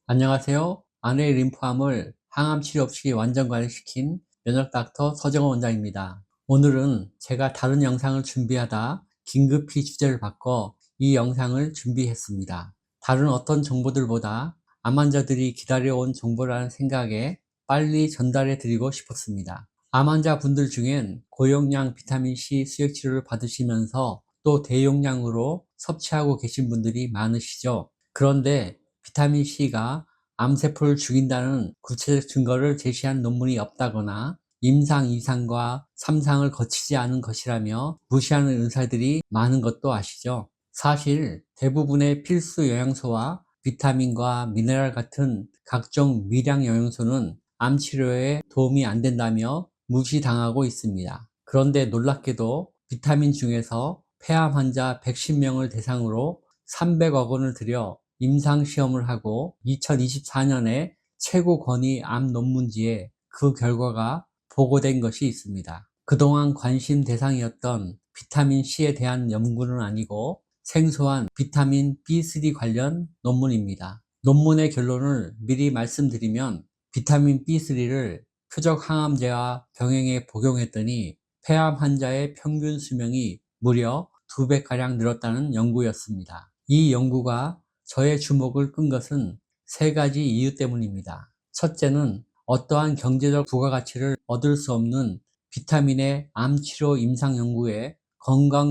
안녕하세요. 아내의 림프암을 항암 치료 없이 완전 관리시킨 면역 닥터 서정원 원장입니다. 오늘은 제가 다른 영상을 준비하다 긴급히 주제를 바꿔 이 영상을 준비했습니다. 다른 어떤 정보들보다 암 환자들이 기다려온 정보라는 생각에 빨리 전달해 드리고 싶었습니다. 암 환자분들 중엔 고용량 비타민C 수액 치료를 받으시면서 또 대용량으로 섭취하고 계신 분들이 많으시죠. 그런데 비타민C가 암세포를 죽인다는 구체적 증거를 제시한 논문이 없다거나 임상 2상과 3상을 거치지 않은 것이라며 무시하는 의사들이 많은 것도 아시죠? 사실 대부분의 필수 영양소와 비타민과 미네랄 같은 각종 미량 영양소는 암 치료에 도움이 안 된다며 무시당하고 있습니다. 그런데 놀랍게도 비타민 중에서 폐암 환자 110명을 대상으로 300억 원을 들여 임상시험을 하고 2024년에 최고 권위 암 논문지에 그 결과가 보고된 것이 있습니다. 그동안 관심 대상이었던 비타민C에 대한 연구는 아니고 생소한 비타민 B3 관련 논문입니다. 논문의 결론을 미리 말씀드리면 비타민 B3를 표적 항암제와 병행해 복용했더니 폐암 환자의 평균 수명이 무려 2배가량 늘었다는 연구였습니다. 이 연구가 저의 주목을 끈 것은 세 가지 이유 때문입니다. 첫째는 어떠한 경제적 부가가치를 얻을 수 없는 비타민의 암치료 임상 연구에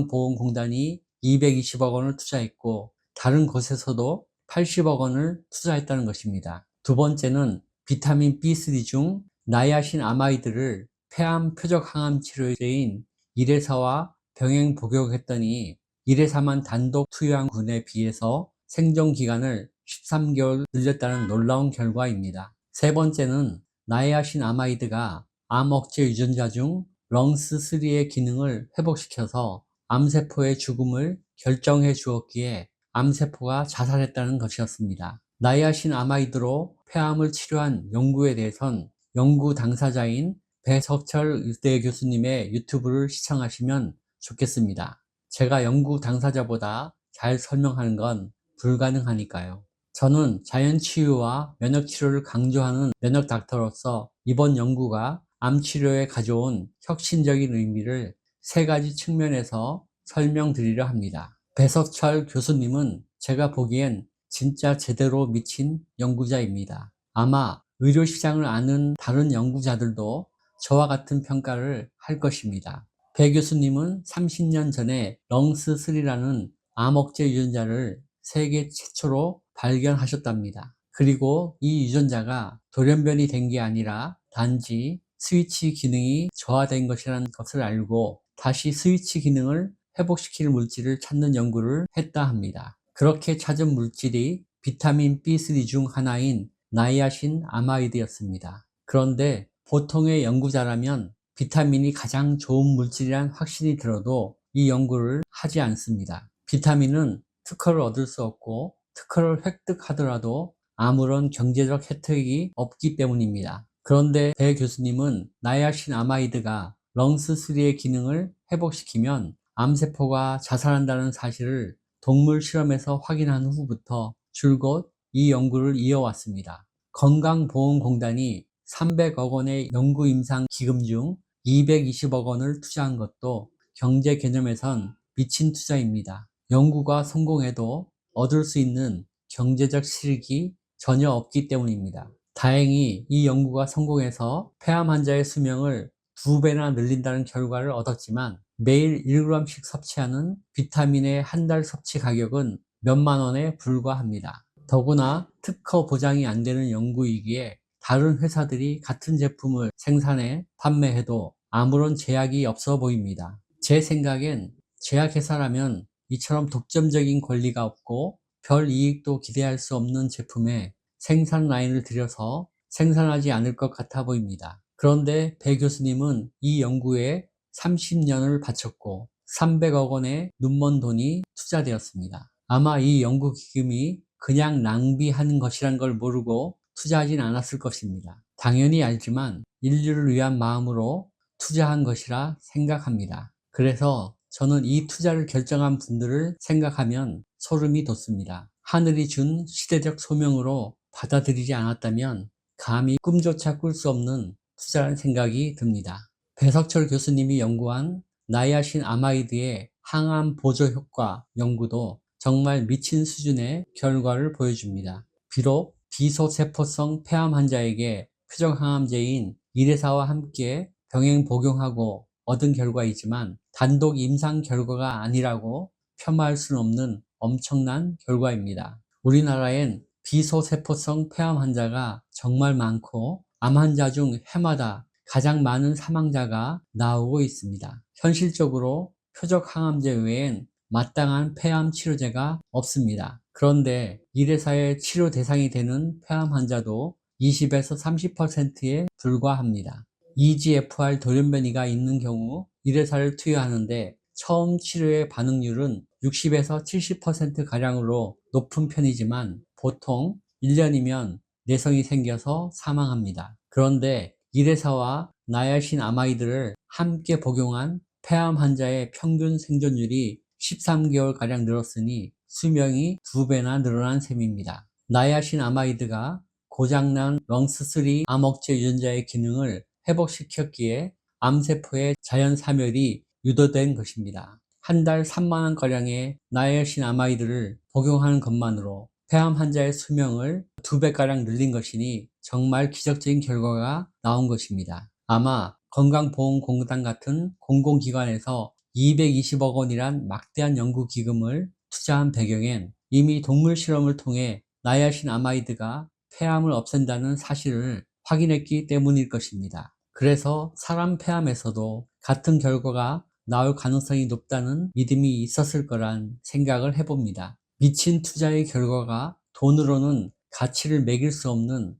건강보험공단이 220억 원을 투자했고 다른 곳에서도 80억 원을 투자했다는 것입니다. 두 번째는 비타민 B3 중 나이아신 아마이드를 폐암 표적 항암 치료제인 1회사와 병행 복용했더니 1회사만 단독 투여한 군에 비해서 생존 기간을 13개월 늘렸다는 놀라운 결과입니다. 세 번째는 나이아신 아마이드가 암 억제 유전자 중 렁스3의 기능을 회복시켜서 암세포의 죽음을 결정해 주었기에 암세포가 자살했다는 것이었습니다. 나이아신 아마이드로 폐암을 치료한 연구에 대해선 연구 당사자인 배석철 의대 교수님의 유튜브를 시청하시면 좋겠습니다. 제가 연구 당사자보다 잘 설명하는 건 불가능하니까요. 저는 자연치유와 면역치료를 강조하는 면역 닥터로서 이번 연구가 암치료에 가져온 혁신적인 의미를 세 가지 측면에서 설명드리려 합니다. 배석철 교수님은 제가 보기엔 진짜 제대로 미친 연구자입니다. 아마 의료시장을 아는 다른 연구자들도 저와 같은 평가를 할 것입니다. 배 교수님은 30년 전에 렁스3라는 암 억제 유전자를 세계 최초로 발견하셨답니다. 그리고 이 유전자가 돌연변이 된 게 아니라 단지 스위치 기능이 저하된 것이라는 것을 알고 다시 스위치 기능을 회복시킬 물질을 찾는 연구를 했다 합니다. 그렇게 찾은 물질이 비타민 B3 중 하나인 나이아신 아마이드였습니다. 그런데 보통의 연구자라면 비타민이 가장 좋은 물질이란 확신이 들어도 이 연구를 하지 않습니다. 비타민은 특허를 얻을 수 없고 특허를 획득하더라도 아무런 경제적 혜택이 없기 때문입니다. 그런데 배 교수님은 나이아신 아마이드가 렁스3의 기능을 회복시키면 암세포가 자살한다는 사실을 동물 실험에서 확인한 후부터 줄곧 이 연구를 이어왔습니다. 건강보험공단이 300억 원의 연구 임상 기금 중 220억 원을 투자한 것도 경제 개념에선 미친 투자입니다. 연구가 성공해도 얻을 수 있는 경제적 실익이 전혀 없기 때문입니다. 다행히 이 연구가 성공해서 폐암 환자의 수명을 2배나 늘린다는 결과를 얻었지만 매일 1g씩 섭취하는 비타민의 한 달 섭취 가격은 몇만 원에 불과합니다. 더구나 특허 보장이 안 되는 연구이기에 다른 회사들이 같은 제품을 생산해 판매해도 아무런 제약이 없어 보입니다. 제 생각엔 제약회사라면 이처럼 독점적인 권리가 없고 별 이익도 기대할 수 없는 제품에 생산 라인을 들여서 생산하지 않을 것 같아 보입니다. 그런데 배 교수님은 이 연구에 30년을 바쳤고 300억 원의 눈먼 돈이 투자되었습니다. 아마 이 연구 기금이 그냥 낭비하는 것이란 걸 모르고 투자하진 않았을 것입니다. 당연히 알지만 인류를 위한 마음으로 투자한 것이라 생각합니다. 그래서 저는 이 투자를 결정한 분들을 생각하면 소름이 돋습니다. 하늘이 준 시대적 소명으로 받아들이지 않았다면 감히 꿈조차 꿀 수 없는 투자라는 생각이 듭니다. 배석철 교수님이 연구한 나이아신 아마이드의 항암 보조 효과 연구도 정말 미친 수준의 결과를 보여줍니다. 비록 비소세포성 폐암 환자에게 표적항암제인 이레사와 함께 병행 복용하고 얻은 결과이지만 단독 임상 결과가 아니라고 폄하할 수는 없는 엄청난 결과입니다. 우리나라엔 비소세포성 폐암 환자가 정말 많고 암 환자 중 해마다 가장 많은 사망자가 나오고 있습니다. 현실적으로 표적항암제 외엔 마땅한 폐암 치료제가 없습니다. 그런데 이래사의 치료 대상이 되는 폐암 환자도 20에서 30%에 불과합니다. EGFR 돌연변이가 있는 경우 이래사를 투여하는데 처음 치료의 반응률은 60에서 70%가량으로 높은 편이지만 보통 1년이면 내성이 생겨서 사망합니다. 그런데 이래사와 나이아신 아마이드를 함께 복용한 폐암 환자의 평균 생존율이 13개월가량 늘었으니 수명이 2배나 늘어난 셈입니다. 나이아신 아마이드가 고장난 렁스3 암 억제 유전자의 기능을 회복시켰기에 암세포의 자연 사멸이 유도된 것입니다. 한 달 3만원가량의 나이아신 아마이드를 복용하는 것만으로 폐암 환자의 수명을 2배가량 늘린 것이니 정말 기적적인 결과가 나온 것입니다. 아마 건강보험공단 같은 공공기관에서 220억 원이란 막대한 연구기금을 투자한 배경엔 이미 동물 실험을 통해 나이아신 아마이드가 폐암을 없앤다는 사실을 확인했기 때문일 것입니다. 그래서 사람 폐암에서도 같은 결과가 나올 가능성이 높다는 믿음이 있었을 거란 생각을 해봅니다. 미친 투자의 결과가 돈으로는 가치를 매길 수 없는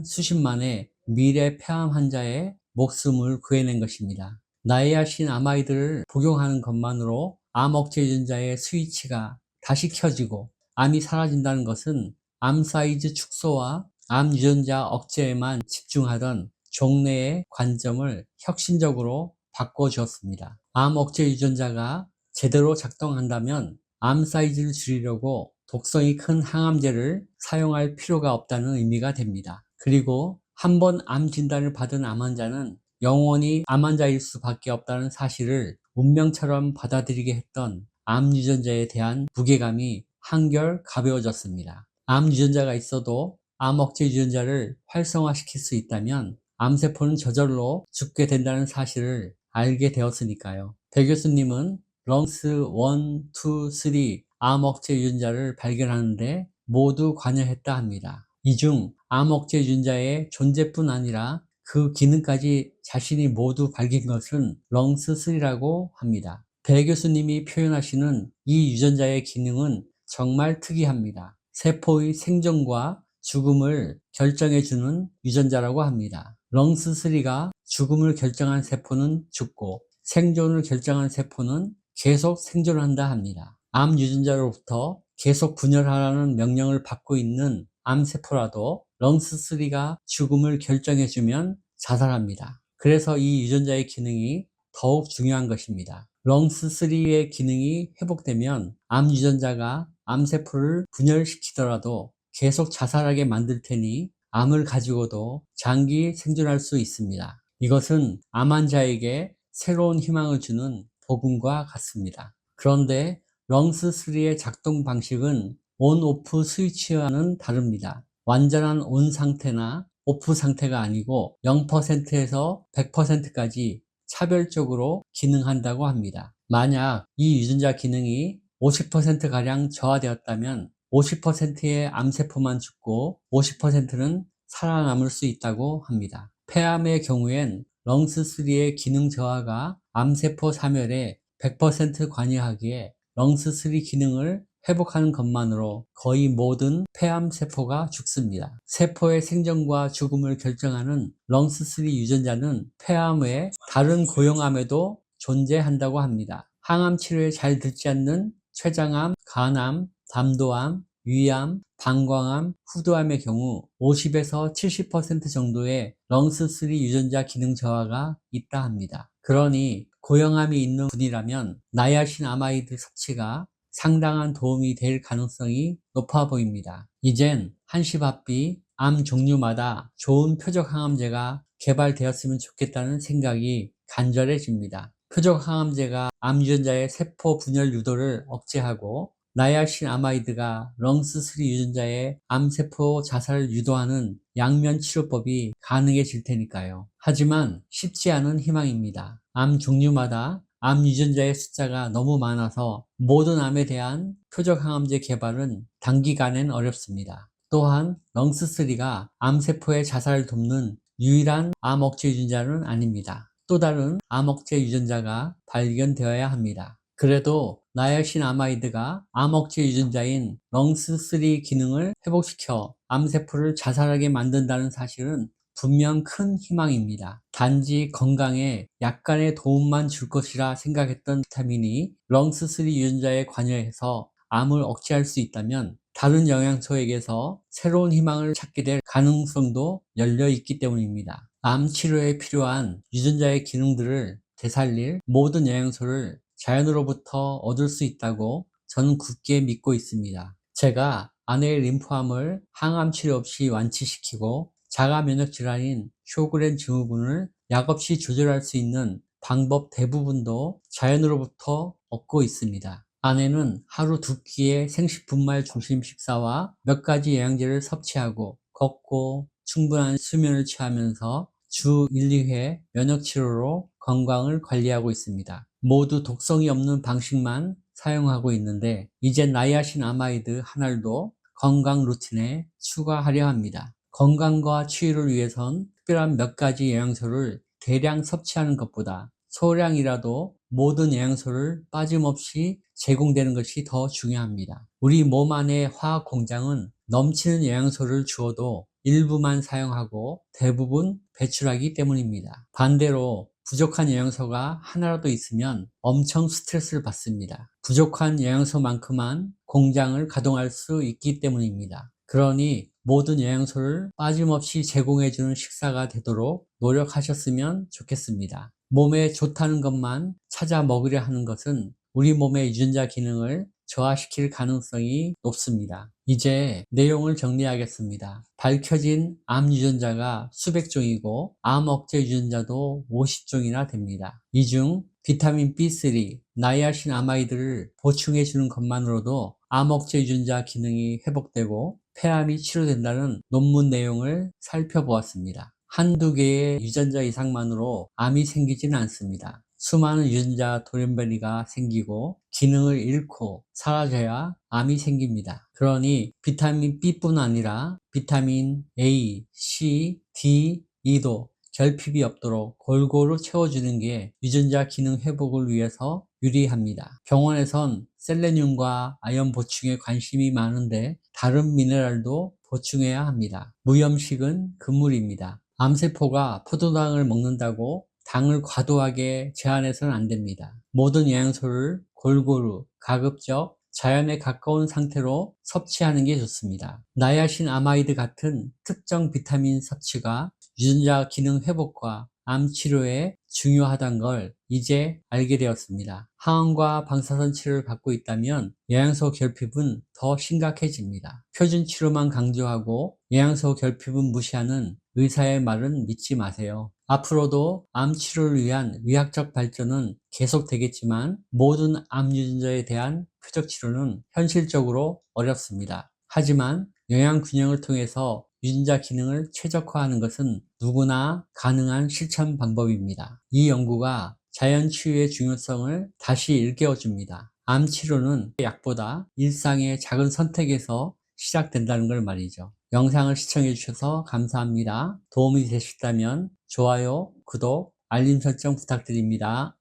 수십만의 미래 폐암 환자의 목숨을 구해낸 것입니다. 나이아신 아마이드를 복용하는 것만으로 암 억제 유전자의 스위치가 다시 켜지고 암이 사라진다는 것은 암 사이즈 축소와 암 유전자 억제에만 집중하던 종래의 관점을 혁신적으로 바꿔주었습니다. 암 억제 유전자가 제대로 작동한다면 암 사이즈를 줄이려고 독성이 큰 항암제를 사용할 필요가 없다는 의미가 됩니다. 그리고 한 번 암 진단을 받은 암 환자는 영원히 암 환자일 수밖에 없다는 사실을 운명처럼 받아들이게 했던 암 유전자에 대한 무게감이 한결 가벼워졌습니다. 암 유전자가 있어도 암 억제 유전자를 활성화시킬 수 있다면 암세포는 저절로 죽게 된다는 사실을 알게 되었으니까요. 배 교수님은 렁스 1, 2, 3 암 억제 유전자를 발견하는데 모두 관여했다 합니다. 이 중 암 억제 유전자의 존재뿐 아니라 그 기능까지 자신이 모두 밝힌 것은 렁스 3라고 합니다. 배 교수님이 표현하시는 이 유전자의 기능은 정말 특이합니다. 세포의 생존과 죽음을 결정해주는 유전자라고 합니다. 렁스 3가 죽음을 결정한 세포는 죽고 생존을 결정한 세포는 계속 생존한다 합니다. 암 유전자로부터 계속 분열하라는 명령을 받고 있는 암세포라도 렁스3가 죽음을 결정해주면 자살합니다. 그래서 이 유전자의 기능이 더욱 중요한 것입니다. 렁스3의 기능이 회복되면 암 유전자가 암세포를 분열시키더라도 계속 자살하게 만들 테니 암을 가지고도 장기 생존할 수 있습니다. 이것은 암 환자에게 새로운 희망을 주는 복음과 같습니다. 그런데 렁스3의 작동 방식은 온-오프 스위치와는 다릅니다. 완전한 온 상태나 오프 상태가 아니고 0%에서 100%까지 차별적으로 기능한다고 합니다. 만약 이 유전자 기능이 50%가량 저하되었다면 50%의 암세포만 죽고 50%는 살아남을 수 있다고 합니다. 폐암의 경우엔 렁스3의 기능 저하가 암세포 사멸에 100% 관여하기에 렁스3 기능을 회복하는 것만으로 거의 모든 폐암 세포가 죽습니다. 세포의 생존과 죽음을 결정하는 렁스3 유전자는 폐암 외 다른 고형암에도 존재한다고 합니다. 항암 치료에 잘 듣지 않는 췌장암, 간암, 담도암, 위암, 방광암, 후두암의 경우 50에서 70% 정도의 렁스3 유전자 기능 저하가 있다 합니다. 그러니 고형암이 있는 분이라면 나이아신 아마이드 섭취가 상당한 도움이 될 가능성이 높아 보입니다. 이젠 한시바삐 암 종류마다 좋은 표적 항암제가 개발되었으면 좋겠다는 생각이 간절해집니다. 표적 항암제가 암 유전자의 세포 분열 유도를 억제하고 나이아신 아마이드가 렁스3 유전자의 암세포 자살을 유도하는 양면 치료법이 가능해질 테니까요. 하지만 쉽지 않은 희망입니다. 암 종류마다 암 유전자의 숫자가 너무 많아서 모든 암에 대한 표적 항암제 개발은 단기간엔 어렵습니다. 또한 렁스3가 암세포의 자살을 돕는 유일한 암 억제 유전자는 아닙니다. 또 다른 암 억제 유전자가 발견되어야 합니다. 그래도 나이아신 아마이드가 암 억제 유전자인 렁스3 기능을 회복시켜 암세포를 자살하게 만든다는 사실은 분명 큰 희망입니다. 단지 건강에 약간의 도움만 줄 것이라 생각했던 비타민이 렁스3 유전자에 관여해서 암을 억제할 수 있다면 다른 영양소에게서 새로운 희망을 찾게 될 가능성도 열려 있기 때문입니다. 암 치료에 필요한 유전자의 기능들을 되살릴 모든 영양소를 자연으로부터 얻을 수 있다고 저는 굳게 믿고 있습니다. 제가 아내의 림프암을 항암 치료 없이 완치시키고 자가 면역 질환인 쇼그렌 증후군을 약 없이 조절할 수 있는 방법 대부분도 자연으로부터 얻고 있습니다. 아내는 하루 2끼의 생식분말 중심 식사와 몇 가지 영양제를 섭취하고 걷고 충분한 수면을 취하면서 주 1, 2회 면역치료로 건강을 관리하고 있습니다. 모두 독성이 없는 방식만 사용하고 있는데 이제 나이아신 아마이드 하나도 건강 루틴에 추가하려 합니다. 건강과 치유를 위해선 특별한 몇 가지 영양소를 대량 섭취하는 것보다 소량이라도 모든 영양소를 빠짐없이 제공되는 것이 더 중요합니다. 우리 몸 안의 화학 공장은 넘치는 영양소를 주어도 일부만 사용하고 대부분 배출하기 때문입니다. 반대로 부족한 영양소가 하나라도 있으면 엄청 스트레스를 받습니다. 부족한 영양소만큼만 공장을 가동할 수 있기 때문입니다. 그러니 모든 영양소를 빠짐없이 제공해주는 식사가 되도록 노력하셨으면 좋겠습니다. 몸에 좋다는 것만 찾아 먹으려 하는 것은 우리 몸의 유전자 기능을 저하시킬 가능성이 높습니다. 이제 내용을 정리하겠습니다. 밝혀진 암 유전자가 수백 종이고 암 억제 유전자도 50종이나 됩니다. 이 중 비타민 B3, 나이아신 아마이드를 보충해 주는 것만으로도 암 억제 유전자 기능이 회복되고 폐암이 치료된다는 논문 내용을 살펴보았습니다. 한두 개의 유전자 이상만으로 암이 생기지는 않습니다. 수많은 유전자 돌연변이가 생기고 기능을 잃고 사라져야 암이 생깁니다. 그러니 비타민 B뿐 아니라 비타민 A, C, D, E도 결핍이 없도록 골고루 채워주는 게 유전자 기능 회복을 위해서 유리합니다. 병원에선 셀레늄과 아연 보충에 관심이 많은데 다른 미네랄도 보충해야 합니다. 무염식은 금물입니다. 암세포가 포도당을 먹는다고 당을 과도하게 제한해서는 안 됩니다. 모든 영양소를 골고루 가급적 자연에 가까운 상태로 섭취하는 게 좋습니다. 나이아신 아마이드 같은 특정 비타민 섭취가 유전자 기능 회복과 암 치료에 중요하다는 걸 이제 알게 되었습니다. 항암과 방사선 치료를 받고 있다면 영양소 결핍은 더 심각해집니다. 표준 치료만 강조하고 영양소 결핍은 무시하는 의사의 말은 믿지 마세요. 앞으로도 암 치료를 위한 의학적 발전은 계속되겠지만 모든 암 유전자에 대한 표적 치료는 현실적으로 어렵습니다. 하지만 영양 균형을 통해서 유전자 기능을 최적화하는 것은 누구나 가능한 실천 방법입니다. 이 연구가 자연 치유의 중요성을 다시 일깨워줍니다. 암 치료는 약보다 일상의 작은 선택에서 시작된다는 걸 말이죠. 영상을 시청해 주셔서 감사합니다. 도움이 되셨다면 좋아요, 구독, 알림 설정 부탁드립니다.